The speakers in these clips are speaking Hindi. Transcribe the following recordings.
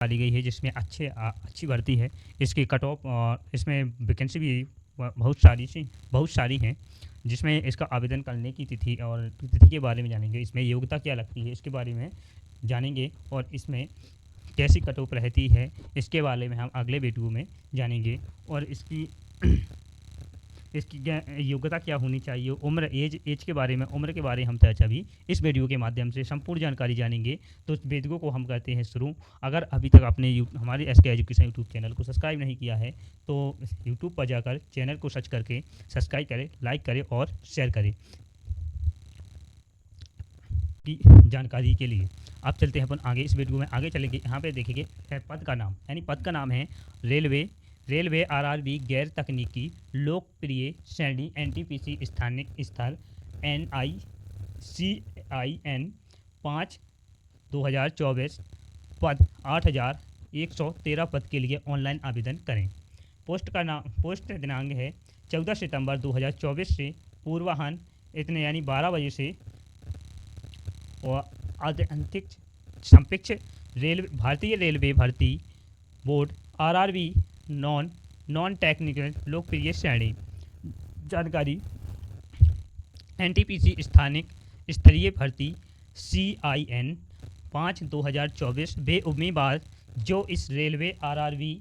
डाली गई है जिसमें अच्छी भर्ती है। इसकी कट ऑफ और इसमें वैकेंसी भी बहुत सारी हैं, जिसमें इसका आवेदन करने की तिथि और तिथि के बारे में जानेंगे। इसमें योग्यता क्या लगती है इसके बारे में जानेंगे, और इसमें कैसी कट ऑफ रहती है इसके बारे में हम अगले वीडियो में जानेंगे। और इसकी योग्यता क्या होनी चाहिए, उम्र एज के बारे में, उम्र के बारे में हम चर्चा भी इस वीडियो के माध्यम से संपूर्ण जानकारी जानेंगे। तो इस वीडियो को हम करते हैं शुरू। अगर अभी तक आपने हमारे SK एजुकेशन यूट्यूब चैनल को सब्सक्राइब नहीं किया है तो यूट्यूब पर जाकर चैनल को सर्च करके सब्सक्राइब करें, लाइक करें और शेयर करें की जानकारी के लिए। अब चलते हैं अपन आगे, इस वीडियो में आगे चलेंगे। यहाँ पे देखेंगे पद का नाम, यानी पद का नाम है रेलवे RRB गैर तकनीकी लोकप्रिय श्रेणी NTPC स्थानिक स्तर NICIN 5/2024 पद 8113 पद के लिए ऑनलाइन आवेदन करें। पोस्ट दिनांक है 14 सितंबर 2024 से पूर्वाह्न इतने यानी 12 बजे से, और संक्षिप्त भारतीय रेलवे भर्ती बोर्ड RRB नॉन टेक्निकल लोकप्रिय श्रेणी जानकारी NTPC स्थानिक स्तरीय भर्ती CIN 5/2024 वे उम्मीदवार जो इस रेलवे RRB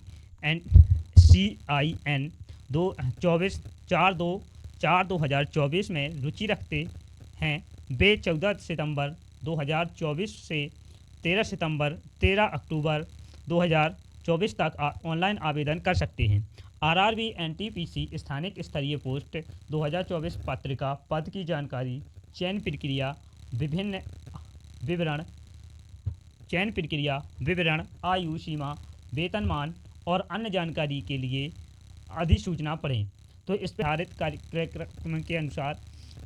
CIN 4/2024 में रुचि रखते हैं, वे 14 सितंबर 2024 से 13 अक्टूबर 2024 तक ऑनलाइन आवेदन कर सकते हैं। RRB NTPC स्थानिक स्तरीय पोस्ट 2024 पत्रिका पद की जानकारी, चयन प्रक्रिया विवरण, आयु सीमा, वेतनमान और अन्य जानकारी के लिए अधिसूचना पढ़ें। तो इस निर्धारित कार्यक्रम के अनुसार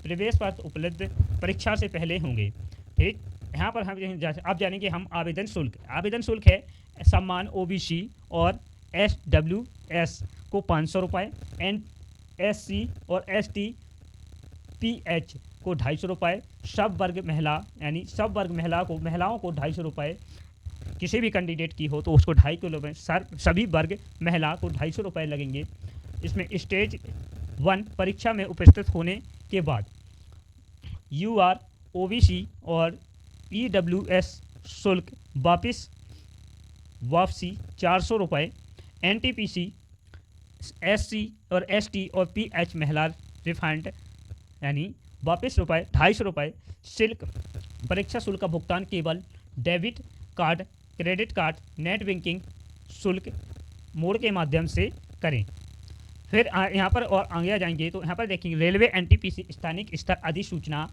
प्रवेश पत्र उपलब्ध परीक्षा से पहले होंगे। ठीक, यहाँ पर हम आप जानेंगे हम आवेदन शुल्क है सम्मान OBC और SWS को 500 रुपये, SC और ST PH को 250 रुपये, सब वर्ग महिलाओं को 250 रुपये, किसी भी कैंडिडेट की हो तो उसको 2.5 किलो में सभी वर्ग महिला को 250 रुपये लगेंगे। इसमें स्टेज 1 परीक्षा में उपस्थित होने के बाद UR OBC और EWS शुल्क वापसी 400 रुपये, NTPC SC और ST और PH महिला रिफंड यानी वापस 250 रुपये। परीक्षा शुल्क का भुगतान केवल debit card, credit card, net banking शुल्क मोड के माध्यम से करें। फिर यहाँ पर और आगे आ जाएंगे तो यहाँ पर देखेंगे रेलवे NTPC स्थानिक स्तर अधिसूचना,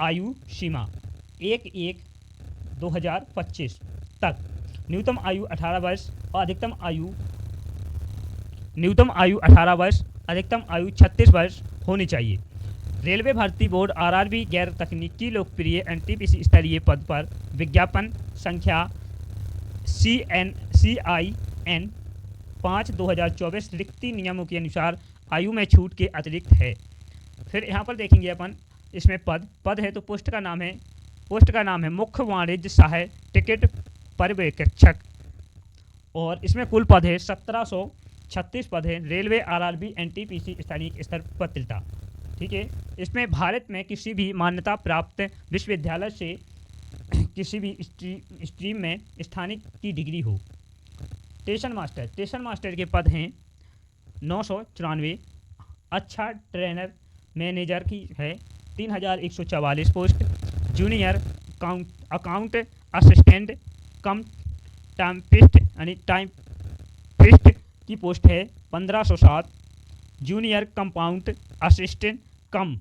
आयु सीमा 1/1/2025 तक, न्यूनतम आयु 18 वर्ष और अधिकतम आयु 18 वर्ष, अधिकतम आयु 36 वर्ष होनी चाहिए। रेलवे भर्ती बोर्ड RRB गैर तकनीकी लोकप्रिय NTPC स्तरीय पद पर विज्ञापन संख्या CIN 5/2024 रिक्ति नियमों के अनुसार आयु में छूट के अतिरिक्त है। फिर यहाँ पर देखेंगे अपन इसमें पद है तो पोस्ट का नाम है मुख्य वाणिज्य सहायक टिकट पर्यवेक्षक, और इसमें कुल पद है 1736 पद है। रेलवे RRB NTPC स्थानिक स्तर पत्रिका। ठीक है, इसमें भारत में किसी भी मान्यता प्राप्त विश्वविद्यालय से किसी भी स्ट्रीम में स्थानिक की डिग्री हो। स्टेशन मास्टर के पद हैं 994। अच्छा ट्रेनर मैनेजर की है 3144 पोस्ट। जूनियर अकाउंट असिस्टेंट कम टाइपिस्ट की पोस्ट है 1507। जूनियर कंपाउंड असिस्टेंट कम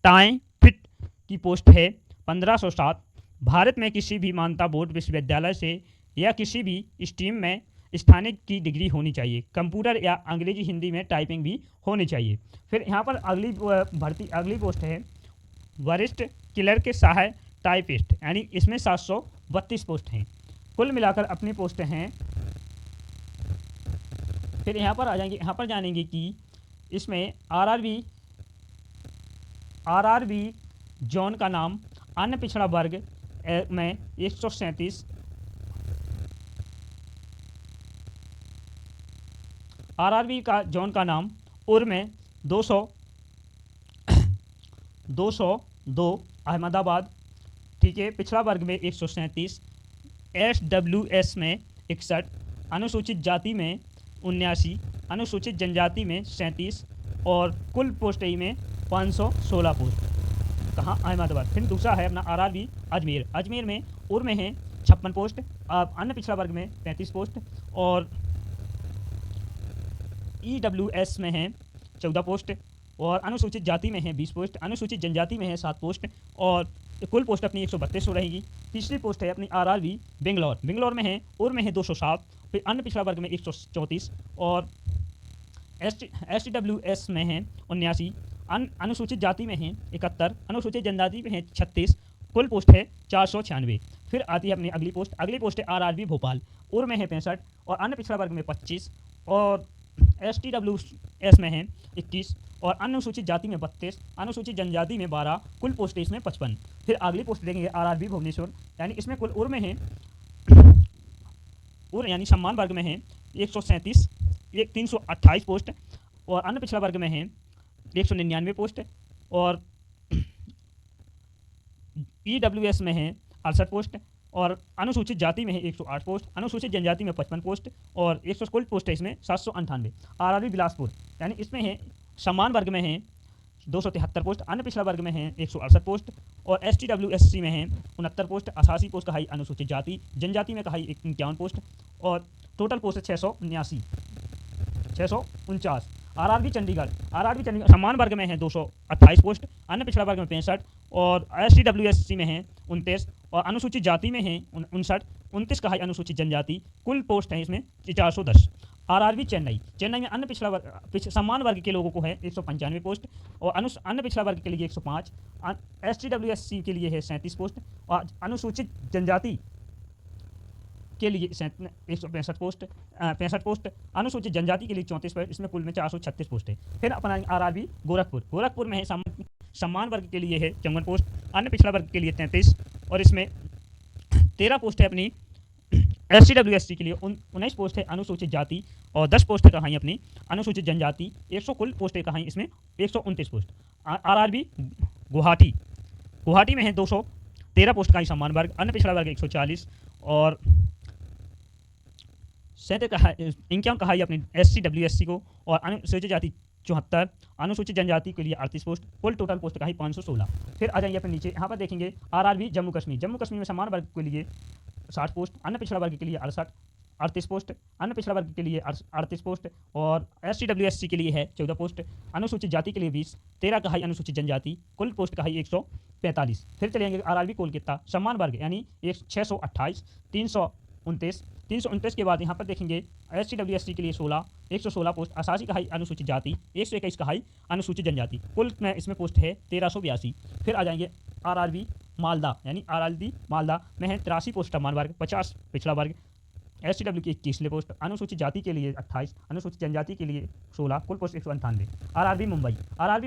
टाइपिस्ट की पोस्ट है 1507। भारत में किसी भी मान्यता बोर्ड विश्वविद्यालय से या किसी भी स्ट्रीम में स्थानिक की डिग्री होनी चाहिए। कंप्यूटर या अंग्रेजी हिंदी में टाइपिंग भी होनी चाहिए। फिर यहाँ पर अगली पोस्ट है वरिष्ठ क्लर्क सहायक टाइपिस्ट, यानी इसमें 732 पोस्ट हैं। कुल मिलाकर अपनी पोस्ट हैं। फिर यहाँ पर आ जाएंगे, यहाँ पर जानेंगे कि इसमें RRB जोन का नाम अन्य पिछड़ा वर्ग में 137 आरआरबी का जोन का नाम उर में 202 अहमदाबाद, ठीक है। पिछड़ा वर्ग में 137, SWS में 61, अनुसूचित जाति में 79, अनुसूचित जनजाति में 37 और कुल पोस्ट ई में 516 पोस्ट। कहाँ? अहमदाबाद। फिर दूसरा है अपना आरआरबी अजमेर। अजमेर में उर में है 56 पोस्ट, अन्य पिछड़ा वर्ग में 35 पोस्ट और EWS में है 14 पोस्ट और अनुसूचित जाति में है 20 पोस्ट, अनुसूचित जनजाति में है 7 पोस्ट और कुल पोस्ट अपनी 132 रहेगी। तीसरी पोस्ट है अपनी आरआरबी बेंगलोर। बेंगलोर में है उर में है 207, फिर अन्य पिछड़ा वर्ग में 134 और SWS में है 79, अनुसूचित जाति में है 71, अनुसूचित जनजाति में है 36, कुल पोस्ट है 496। फिर आती है अपनी अगली पोस्ट है आरआरबी भोपाल। उर में है 65 और अन्य पिछड़ा वर्ग में 25 और STWS में है 21 और अनुसूचित जाति में 32, अनुसूचित जनजाति में 12, कुल पोस्ट है इसमें 55। फिर अगली पोस्ट देखेंगे आरआरबी भुवनेश्वर, यानी इसमें कुल उर में है उर यानी सम्मान वर्ग में है 137, 328 पोस्ट और अन्य पिछड़ा वर्ग में है 199 पोस्ट और EWS में है 68 पोस्ट और अनुसूचित जाति में है 108 पोस्ट, अनुसूचित जनजाति में 55 पोस्ट और 100 कुल पोस्ट है इसमें 798। आरआरबी बिलासपुर, यानी इसमें है समान वर्ग में है 273 पोस्ट, अन्य पिछड़ा वर्ग में है 168 पोस्ट और STWSC में है 69 पोस्ट, 88 पोस्ट कहाई अनुसूचित जाति, जनजाति में कहाई 51 पोस्ट और टोटल पोस्ट 649। आरआरबी चंडीगढ़ समान वर्ग में है 228 पोस्ट, अन्य पिछड़ा वर्ग में 65 और STWSC में है 29 और अनुसूचित जाति में है 29 कहाई अनुसूचित जनजाति, कुल पोस्ट है इसमें 410। आरआरबी चेन्नई में अन्य पिछड़ा वर्ग समान वर्ग के लोगों को है 195 पोस्ट और अन्य पिछड़ा वर्ग के लिए 105, STWSC के लिए है 37 पोस्ट और अनुसूचित जनजाति के लिए 165 पोस्ट, 65 पोस्ट, अनुसूचित जनजाति के लिए 34 पोस्ट, इसमें कुल में 436 पोस्ट है। फिर अपना आरआरबी गोरखपुर में है समान वर्ग के लिए है 54 पोस्ट, अन्य पिछड़ा वर्ग के लिए 33 और इसमें 13 पोस्ट है अपनी STWSC के लिए, 19 पोस्ट है अनुसूचित जाति और 10 पोस्ट है कहाई अपनी अनुसूचित जनजाति, 100 कुल पोस्ट है कहाई इसमें 129 पोस्ट। आरआरबी गुवाहाटी में है 213 पोस्ट कहाई समान वर्ग, अन्य पिछड़ा वर्ग 140 और 51 कहाई अपनी STWSC को और अनुसूचित जाति 74, अनुसूचित जनजाति के लिए 38 पोस्ट, कुल टोटल पोस्ट कहाई 516। फिर आ जाइए अपने नीचे, यहाँ पर देखेंगे आरआरबी जम्मू कश्मीर में समान वर्ग के लिए 60 पोस्ट, अन्य पिछड़ा वर्ग के लिए 38 पोस्ट, अन्य पिछड़ा वर्ग के लिए 38 पोस्ट और STWSC के लिए है 14 पोस्ट, अनुसूचित जाति के लिए 20, 13 कहाई अनुसूचित जनजाति, कुल पोस्ट कहाई 145। फिर चलेंगे आरआरबी कोलकाता समान वर्ग यानी 628, 329 के बाद यहाँ पर देखेंगे STWSC के लिए 16, 116 पोस्ट, 88 कहाई अनुसूचित जाति, 121 कहाई अनुसूचित जनजाति, कुल में इसमें पोस्ट है 1382। फिर आ जाएंगे आरआरबी मालदा यानी आरआरबी मालदा में है 83 पोस्ट समान वर्ग, 50 पिछड़ा वर्ग, STW की 21 पोस्ट, अनुसूचित जाति के लिए 28, अनुसूचित जनजाति के लिए 16, कुल पोस्ट 198। आरआरबी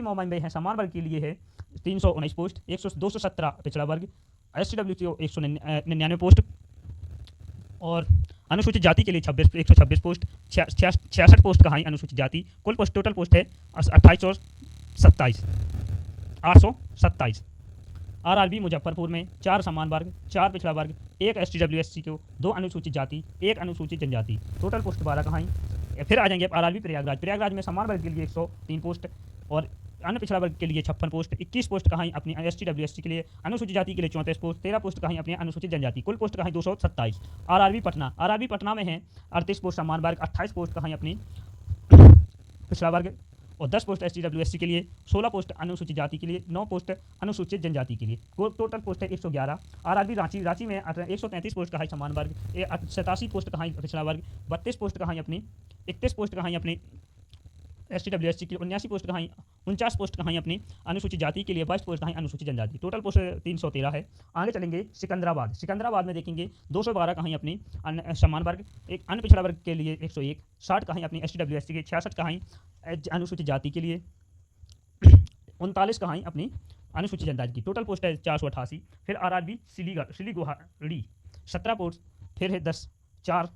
मुंबई में है समान वर्ग के लिए है 319 पोस्ट, 217 पिछड़ा वर्ग, STW की 199 पोस्ट और अनुसूचित जाति के लिए 126 पोस्ट, 66 पोस्ट कहाई अनुसूचित जाति, कुल पोस्ट टोटल पोस्ट है 827। आरआरबी मुजफ्फरपुर में 4 समान वर्ग, 4 पिछड़ा वर्ग, 1 STWSC को, 2 अनुसूचित जाति, 1 अनुसूचित जनजाति, टोटल पोस्ट 12 कहाई। फिर आ जाएंगे आरआरबी प्रयागराज में समान वर्ग के लिए 103 पोस्ट और अन्य पिछड़ा वर्ग के लिए 56 पोस्ट, 21 पोस्ट कहाई अपनी STWSC के लिए, अनुसूचित जाति के लिए 34 पोस्ट, 13 पोस्ट कहाई अपनी अनुसूचित जनजाति, कुल पोस्ट कहाई 227। आरआरबी पटना में है 38 पोस्ट समान वर्ग, 28 पोस्ट कहाई अपनी पिछड़ा वर्ग और 10 पोस्ट STWSC के लिए, 16 पोस्ट अनुसूचित जाति के लिए, 9 पोस्ट अनुसूचित जनजाति के लिए, टोटल पोस्ट है 111। आरआरबी रांची में 133 पोस्ट कहाई समान वर्ग, 87 पोस्ट कहाई पिछड़ा वर्ग, 32 पोस्ट कहाई अपनी, 31 पोस्ट कहाई अपनी STWSC के लिए, 79 पोस्ट कहाई 49 पोस्ट कहाई अपनी अनुसूचित जाति के लिए, 22 पोस्ट कहाई अनुसूचित जनजाति, टोटल पोस्ट 313 है। आगे चलेंगे सिकंदराबाद में देखेंगे 212 कहाई अपनी समान वर्ग, एक अन्य पिछड़ा वर्ग के लिए 101, 60 कहाई अपनी STWSC के, 66 कहाई अनुसूचित जाति के लिए, 39 कहाई अपनी अनुसूचित जनजाति की, टोटल पोस्ट है 488। फिर आरआरबी सिलीगुड़ी 17 पोस्ट, फिर है 10, 4,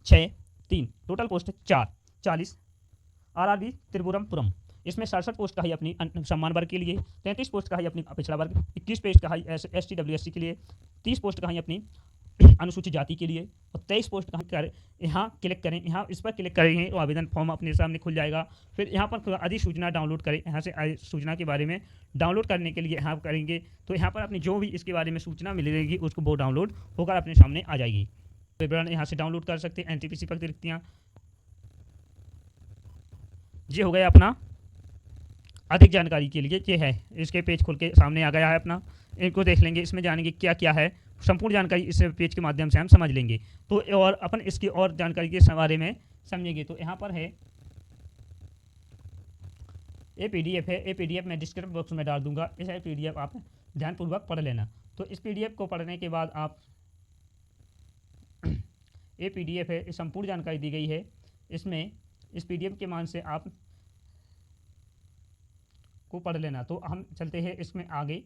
6, 3, टोटल पोस्ट 40। आरआरबी त्रिपुरमपुरम। इसमें 67 पोस्ट का है अपनी सम्मान वर्ग के लिए, 33 पोस्ट का है अपनी पिछड़ा वर्ग, 21 पोस्ट का है ST WSC के लिए, 30 पोस्ट का है अपनी अनुसूचित जाति के लिए, और 23 पोस्ट का कर यहाँ क्लिक करें। यहाँ इस पर क्लिक करेंगे तो आवेदन फॉर्म अपने सामने खुल जाएगा। फिर यहाँ पर अधिसूचना डाउनलोड करें। यहाँ से अधिसूचना के बारे में डाउनलोड करने के लिए यहाँ करेंगे तो यहाँ पर अपनी जो भी इसके बारे में सूचना मिलेगी उसको वो डाउनलोड होकर अपने सामने आ जाएगी। विवरण यहाँ से डाउनलोड कर सकते हैं। NTPC पर रिक्तियाँ, ये हो गया अपना। अधिक जानकारी के लिए ये है, इसके पेज खुल के सामने आ गया है अपना। इनको देख लेंगे, इसमें जानेंगे क्या क्या है, संपूर्ण जानकारी इस पेज के माध्यम से हम समझ लेंगे। तो और अपन इसकी और जानकारी के बारे में समझेंगे। तो यहाँ पर है ये PDF है। ये PDF मैं डिस्क्रिप्शन बॉक्स में डाल दूंगा। इस PDF आप ध्यानपूर्वक पढ़ लेना। तो इस PDF को पढ़ने के बाद आप ये PDF है, इस संपूर्ण जानकारी दी गई है। इसमें इस PDF के मान से आप को पढ़ लेना। तो हम चलते हैं इसमें आगे।